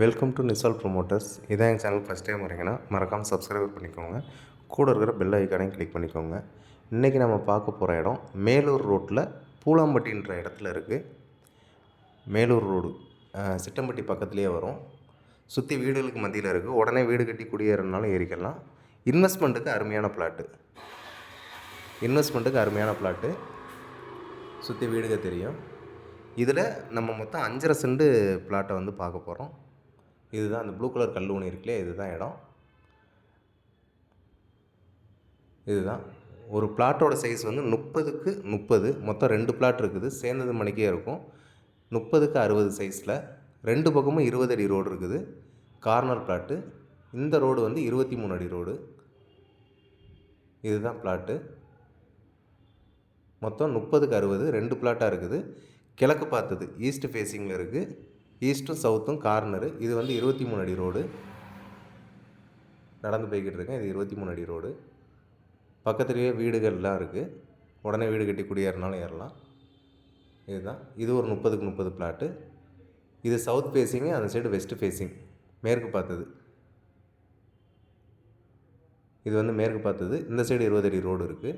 Welcome to நிசால் promoters. இதான் எங்கள் channel first time வரீங்கன்னா மறக்காமல் சப்ஸ்கிரைப் பண்ணிக்கோங்க. கூட இருக்கிற பெல் ஐக்கானையும் கிளிக் பண்ணிக்கோங்க. இன்றைக்கி நம்ம பார்க்க போகிற இடம் மேலூர் ரோட்டில் பூலாம்பட்டின்ற இடத்துல இருக்குது. மேலூர் ரோடு சிட்டம்பட்டி பக்கத்துலேயே வரும். சுற்றி வீடுகளுக்கு மத்தியில் இருக்குது. உடனே வீடு கட்டி குடியேறனாலும் ஏறிக்கலாம். இன்வெஸ்ட்மெண்ட்டுக்கு அருமையான பிளாட்டு. சுற்றி வீடுக தெரியும். இதில் நம்ம மொத்தம் 5.5 சென்ட் பிளாட்டை வந்து பார்க்க போகிறோம். இதுதான் அந்த ப்ளூ கலர் கல் ஒன்று இருக்குல்லையே, இதுதான் இடம். இதுதான் ஒரு பிளாட்டோட சைஸ் வந்து 30க்கு 30. மொத்தம் 2 பிளாட் இருக்குது. சேர்ந்தது மணிக்கே இருக்கும். 30க்கு 60 சைஸில் 2 பக்கமும் 20 அடி ரோடு இருக்குது. Corner plot. இந்த ரோடு வந்து 23 அடி ரோடு. இதுதான் பிளாட்டு. மொத்தம் 30க்கு 60 2 பிளாட்டாக இருக்குது. கிழக்கு பார்த்தது ஈஸ்ட் ஃபேஸிங்கில் இருக்குது. ஈஸ்ட்டும் சவுத்தும் கார்னரு. இது வந்து 23 அடி ரோடு. நடந்து போய்கிட்டு இருக்கேன். இது 23 அடி ரோடு. பக்கத்துலேயே வீடுகள்லாம் இருக்குது. உடனே வீடு கட்டி குடியேறினாலும் ஏறலாம். இதுதான். இது ஒரு 30க்கு 30 பிளாட்டு. இது சவுத் ஃபேஸிங்கு, அந்த சைடு வெஸ்ட் ஃபேஸிங், மேற்கு பார்த்தது. இது வந்து மேற்கு பார்த்தது. இந்த சைடு 20 அடி ரோடு இருக்குது.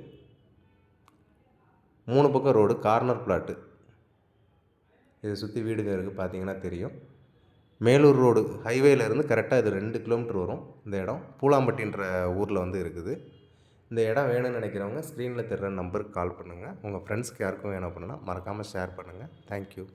3 பக்கம் ரோடு. Corner plot. இதை சுற்றி வீடுங்க இருக்குது, பார்த்தீங்கன்னா தெரியும். மேலூர் ரோடு ஹைவேலேருந்து கரெக்டாக இது 2 கிலோமீட்டர் வரும். இந்த இடம் பூலாம்பட்டின்ற ஊரில் வந்து இருக்குது. இந்த இடம் வேணும்னு நினைக்கிறவங்க ஸ்க்ரீனில் தெரிகிற நம்பருக்கு கால் பண்ணுங்கள். உங்கள் ஃப்ரெண்ட்ஸ்க்கு யாருக்கும் வேணும் அப்படின்னா மறக்காமல் ஷேர் பண்ணுங்கள். தேங்க்யூ.